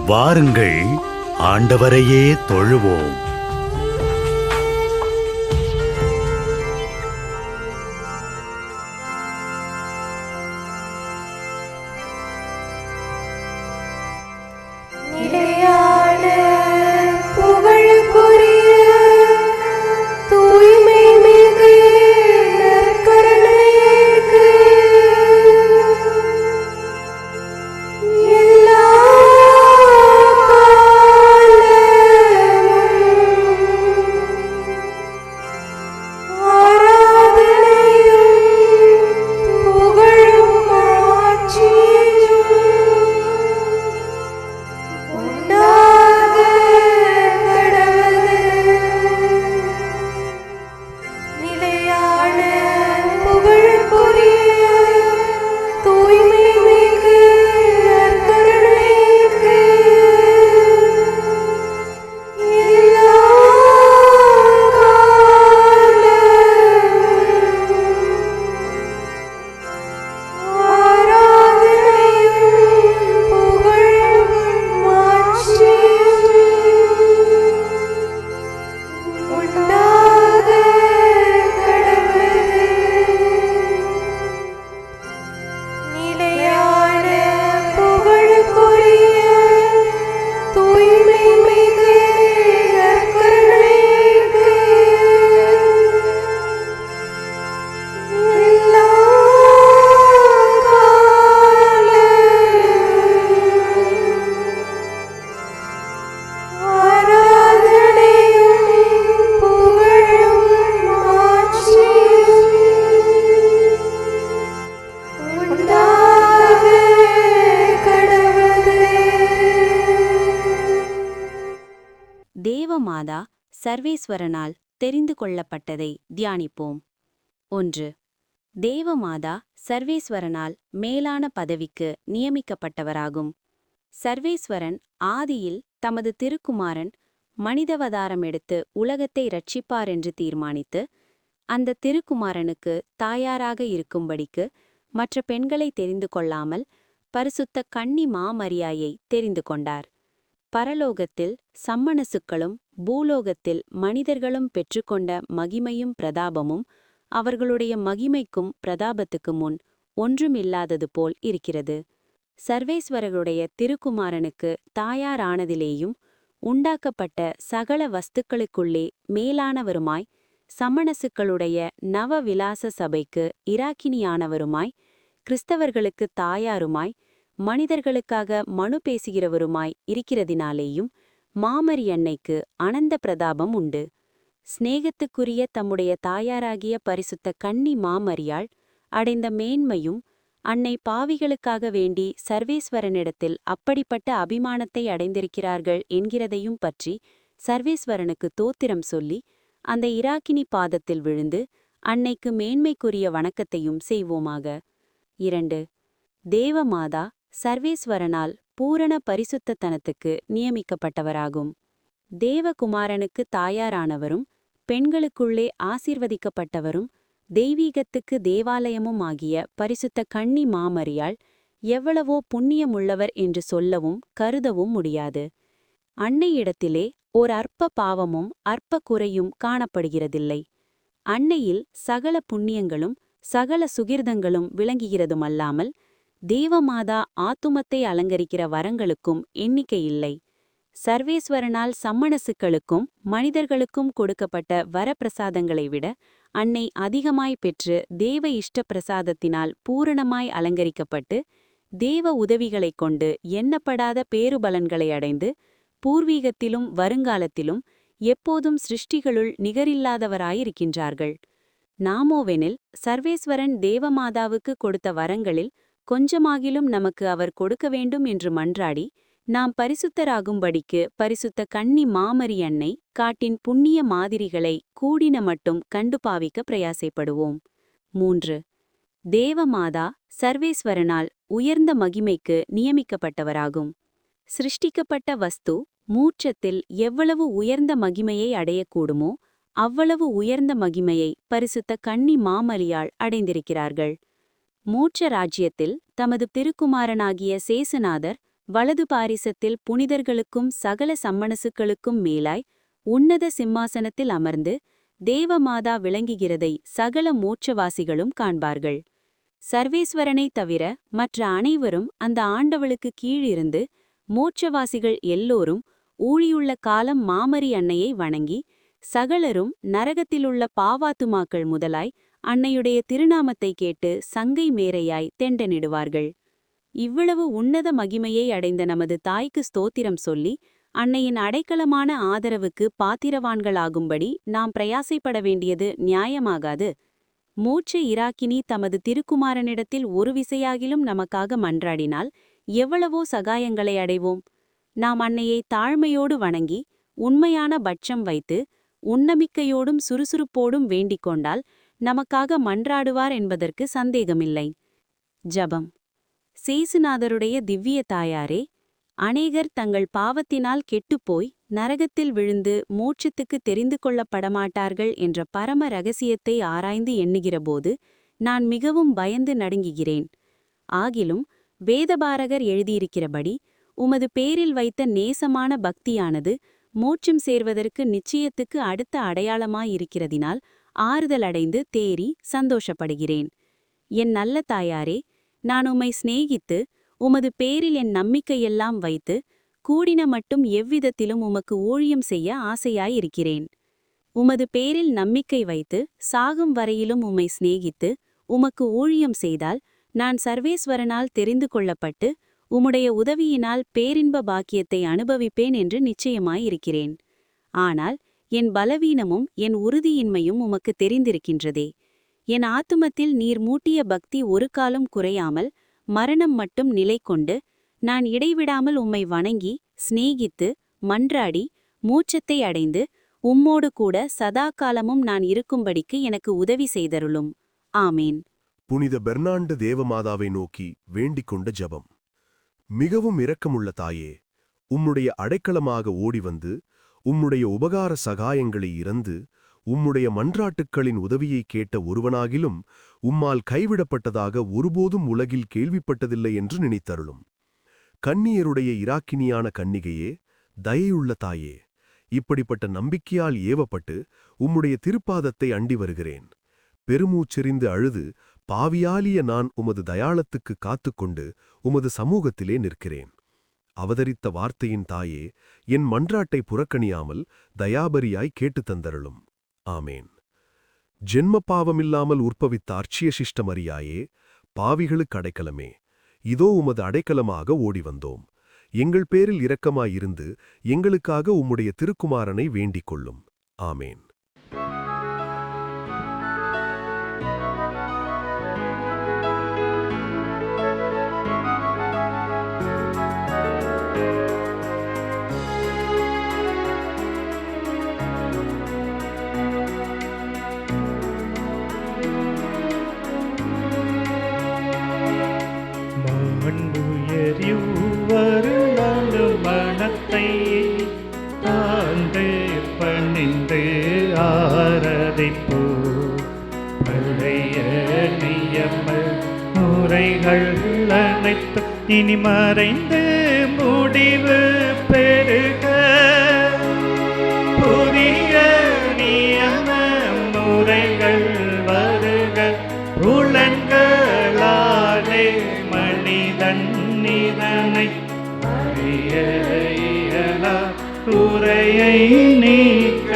வாருங்கள், ஆண்டவரையே தொழுவோம். தேவமாதா சர்வேஸ்வரனால் தெரிந்து கொள்ளப்பட்டதை தியானிப்போம். 1. தேவமாதா சர்வேஸ்வரனால் மேலான பதவிக்கு நியமிக்கப்பட்டவராகும். சர்வேஸ்வரன் ஆதியில் தமது திருக்குமாரன் மனிதவதாரம் எடுத்து உலகத்தை இரட்சிப்பார் என்று தீர்மானித்து, அந்த திருக்குமாரனுக்கு தாயாராக இருக்கும்படிக்கு மற்ற பெண்களை தெரிந்து கொள்ளாமல் பரிசுத்த கன்னி மாமரியாயை தெரிந்து கொண்டார். பரலோகத்தில் சம்மணசுக்களும் பூலோகத்தில் மனிதர்களும் பெற்றுக்கொண்ட மகிமையும் பிரதாபமும் அவர்களுடைய மகிமைக்கும் பிரதாபத்துக்கு முன் ஒன்றுமில்லாதது போல் இருக்கிறது. சர்வேஸ்வரருடைய திருக்குமாரனுக்கு தாயாரானதிலேயும் உண்டாக்கப்பட்ட சகல வஸ்துக்களுக்குள்ளே மேலானவருமாய், சம்மணசுக்களுடைய நவவிலாச சபைக்கு இராக்கினியானவருமாய், கிறிஸ்தவர்களுக்கு தாயாருமாய், மனிதர்களுக்காக மனு பேசுகிறவருமாய் இருக்கிறதினாலேயும் மாமரி அன்னைக்கு அனந்த பிரதாபம் உண்டு. சிநேகத்துக்குரிய தம்முடைய தாயாராகிய பரிசுத்த கன்னி மாமரியாள் அடைந்த மேன்மையும், அன்னை பாவிகளுக்காக வேண்டி சர்வேஸ்வரனிடத்தில் அப்படிப்பட்ட அபிமானத்தை அடைந்திருக்கிறார்கள் என்கிறதையும் பற்றி சர்வேஸ்வரனுக்கு தோத்திரம் சொல்லி அந்த இராக்கினி பாதத்தில் விழுந்து அன்னைக்கு மேன்மைக்குரிய வணக்கத்தையும் செய்வோமாக. 2. தேவமாதா சர்வேஸ்வரனால் பூரண பரிசுத்தத்தனத்துக்கு நியமிக்கப்பட்டவராகும். தேவகுமாரனுக்கு தாயாரானவரும் பெண்களுக்குள்ளே ஆசீர்வதிக்கப்பட்டவரும் தெய்வீகத்துக்கு தேவாலயமும் ஆகிய பரிசுத்த கன்னி மாமரியாள் எவ்வளவோ புண்ணியமுள்ளவர் என்று சொல்லவும் கருதவும் முடியாது. அன்னையிடத்திலே ஓர் அற்ப பாவமும் அற்ப குறையும் காணப்படுகிறதில்லை. அன்னையில் சகல புண்ணியங்களும் சகல சுகிர்தங்களும் விளங்குகிறதுமல்லாமல் தேவமாதா ஆத்துமத்தை அலங்கரிக்கிற வரங்களுக்கும் எண்ணிக்கையில்லை. சர்வேஸ்வரனால் சம்மணசுக்களுக்கும் மனிதர்களுக்கும் கொடுக்கப்பட்ட வரப்பிரசாதங்களை விட அன்னை அதிகமாய் பெற்று தேவ இஷ்ட பிரசாதத்தினால் பூரணமாய் அலங்கரிக்கப்பட்டு தேவ உதவிகளைக் கொண்டு எண்ணப்படாத பேறுபலன்களை அடைந்து பூர்வீகத்திலும் வருங்காலத்திலும் எப்போதும் சிருஷ்டிகளுள் நிகரில்லாதவராயிருக்கின்றார்கள். நாமோவெனில் சர்வேஸ்வரன் தேவமாதாவுக்கு கொடுத்த வரங்களில் கொஞ்சமாகிலும் நமக்கு அவர் கொடுக்க வேண்டும் என்று மன்றாடி, நாம் பரிசுத்தராகும்படிக்கு பரிசுத்த கன்னி மாமரி அன்னை காட்டின் புண்ணிய மாதிரிகளை கூடின மட்டும் கண்டுபாவிக்க பிரயாசைப்படுவோம். 3. தேவமாதா சர்வேஸ்வரனால் உயர்ந்த மகிமைக்கு நியமிக்கப்பட்டவராகும். சிருஷ்டிக்கப்பட்ட வஸ்து மூச்சத்தில் எவ்வளவு உயர்ந்த மகிமையை அடையக்கூடுமோ அவ்வளவு உயர்ந்த மகிமையை பரிசுத்த கன்னி மாமரியாள் அடைந்திருக்கிறார்கள். மூச்ச ராஜ்யத்தில் தமது திருக்குமாரனாகிய சேசுநாதர் வலது பாரிசத்தில் புனிதர்களுக்கும் சகல சம்மணசுக்களுக்கும் மேலாய் உன்னத சிம்மாசனத்தில் அமர்ந்து தேவமாதா விளங்குகிறதை சகல மோட்சவாசிகளும் காண்பார்கள். சர்வேஸ்வரனைத் தவிர மற்ற அனைவரும் அந்த ஆண்டவளுக்கு கீழிருந்து மோட்சவாசிகள் எல்லோரும் ஊழியுள்ள காலம் மாமரி அன்னையை வணங்கி சகலரும் நரகத்திலுள்ள பாவாத்துமாக்கள் முதலாய் அன்னையுடைய திருநாமத்தை கேட்டு சங்கை மேரையாய் தெண்டனிடுவார்கள். இவ்வளவு உன்னத மகிமையை அடைந்த நமது தாய்க்கு ஸ்தோத்திரம் சொல்லி அன்னையின் அடைக்கலமான ஆதரவுக்கு பாத்திரவான்களாகும்படி நாம் பிரயாசைப்பட வேண்டியது நியாயமாகாது. மோட்ச இராக்கினி தமது திருக்குமாரனிடத்தில் ஒரு விசையாகிலும் நமக்காக மன்றாடினால் எவ்வளவோ சகாயங்களை அடைவோம். நாம் அன்னையை தாழ்மையோடு வணங்கி உண்மையான பட்சம் வைத்து உன்னமிக்கையோடும் சுறுசுறுப்போடும் வேண்டிக் கொண்டால் நமக்காக மன்றாடுவார் என்பதற்கு சந்தேகமில்லை. ஜபம். சேசுநாதருடைய திவ்ய தாயாரே, அநேகர் தங்கள் பாவத்தினால் கெட்டுப்போய் நரகத்தில் விழுந்து மோட்சத்துக்கு தெரிந்து கொள்ளப்படமாட்டார்கள் என்ற பரம இரகசியத்தை ஆராய்ந்து எண்ணுகிறபோது நான் மிகவும் பயந்து நடுங்குகிறேன். ஆகிலும் வேதபாரகர் எழுதியிருக்கிறபடி உமது பேரில் வைத்த நேசமான பக்தியானது மோட்சம் சேர்வதற்கு நிச்சயத்துக்கு அடுத்த அடையாளமாயிருக்கிறதினால் ஆறுதலடைந்து தேறி சந்தோஷப்படுகிறேன். என் நல்ல தாயாரே, நான் உம்மை சிநேகித்து உமது பேரில் என் நம்பிக்கையெல்லாம் வைத்து கூடின மட்டும் எவ்விதத்திலும் உமக்கு ஊழியம் செய்ய ஆசையாயிருக்கிறேன். உமது பேரில் நம்பிக்கை வைத்து சாகும் வரையிலும் உம்மை சிநேகித்து உமக்கு ஊழியம் செய்தால் நான் சர்வேஸ்வரனால் தெரிந்து கொள்ளப்பட்டு உம்முடைய உதவியினால் பேரின்ப பாக்கியத்தை அனுபவிப்பேன் என்று நிச்சயமாயிருக்கிறேன். ஆனால் என் பலவீனமும் என் உறுதியின்மையும் உமக்கு தெரிந்திருக்கின்றதே. என் ஆத்துமத்தில் நீர் மூட்டிய பக்தி ஒரு காலம் குறையாமல் மரணம் மட்டும் நிலை கொண்டு நான் இடைவிடாமல் உம்மை வணங்கி சிநேகித்து மன்றாடி மூச்சத்தை அடைந்து உம்மோடு கூட சதா காலமும் நான் இருக்கும்படிக்கு எனக்கு உதவி செய்தருளும். ஆமேன். புனித பெர்னாண்டு தேவமாதாவை நோக்கி வேண்டிக் கொண்ட ஜபம். மிகவும் இரக்கமுள்ள தாயே, உம்முடைய அடைக்கலமாக ஓடிவந்து உம்முடைய உபகார சகாயங்களை இறந்து உம்முடைய மன்றாட்டுக்களின் உதவியை கேட்ட ஒருவனாகிலும் உம்மால் கைவிடப்பட்டதாக ஒருபோதும் உலகில் கேள்விப்பட்டதில்லை என்று நினைத்தருளும். கன்னியருடைய இராக்கினியான கன்னிகையே, தயையுள்ள தாயே, இப்படிப்பட்ட நம்பிக்கையால் ஏவப்பட்டு உம்முடைய திருப்பாதத்தை அண்டி வருகிறேன். பெருமூச்செறிந்து அழுது பாவியாலிய நான் உமது தயாளத்துக்கு காத்துக்கொண்டு உமது சமூகத்திலே நிற்கிறேன். அவதரித்த வார்த்தையின் தாயே, என் மன்றாட்டை புறக்கணியாமல் தயாபரியாய் கேட்டுத் தந்தருளும். ஆமேன். ஜென்ம பாவமில்லாமல் உற்பவித்த அர்ச்சிய சிஷ்டமரியாயே, பாவிகளுக்கு அடைக்கலமே, இதோ உமது அடைக்கலமாக ஓடி வந்தோம். எங்கள் பேரில் இரக்கமாயிருந்து எங்களுக்காக உம்முடைய திருக்குமாரனை வேண்டிக் கொள்ளும். ஆமேன். மனத்தை தாழ்ந்து பணிந்து ஆராதிப்போ. பழைய நியம முறைகள் அனைத்து இனி மறைந்து முடிவு பெருக. புதிய நியம முறைகள் வருக. புலன்களாலே மனிதன் இதனை குறையை நீக்க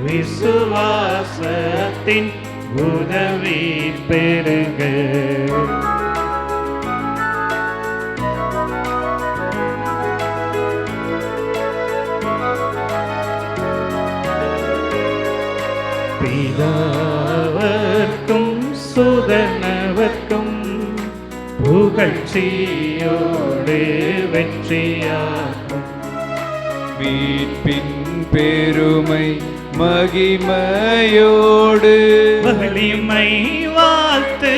விசுவாசத்தின் உதவி பெருக. பிதாவர்க்கும் சுதனவர்க்கும் புகழ்ச்சியோடு வெற்றியாகும். மீட்பின் பெருமை மகிமையோடு வலிமை வாழ்த்து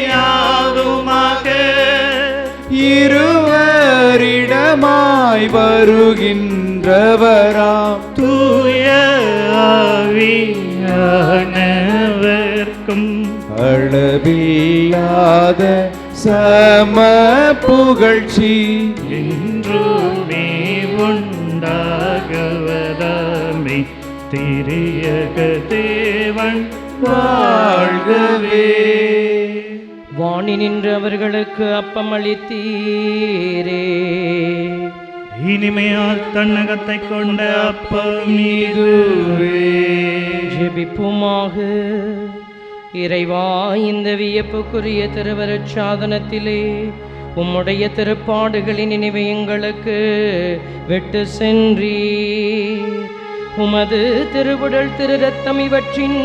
யாவுமாக. இருவரிடமாய் வருகின்றவராம் தூய ஆவியானவர்க்கும் அளவில்லாத சம புகழ்ச்சி என்றுமே உண்டாகுவதாமே திரியக தேவன் வாழ்கவே. வாணி நின்று அவர்களுக்கு அப்பம் அளித்தீரே. இனிமையால் தன்னகத்தை கொண்ட அப்பம் இதுவே. ஜெபிப்புமாக. இறைவா, இந்த வியப்புக்குரிய திருவருட் சாதனத்திலே உம்முடைய திருப்பாடுகளின் நினைவை எங்களுக்கு விட்டு சென்றீர். உமது திருவுடல் திரு ரத்தம் இவற்றின்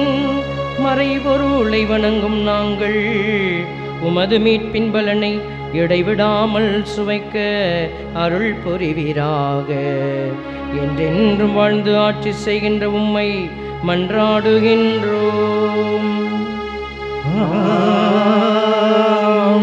மறைபொருளை வணங்கும் நாங்கள் உமது மீட்பின் பலனை இடைவிடாமல் சுவைக்க அருள் புரிவீராக. என்றென்றும் வாழ்ந்து ஆட்சி செய்கின்ற உம்மை மன்றாடுகின்றோம். ஆமென்.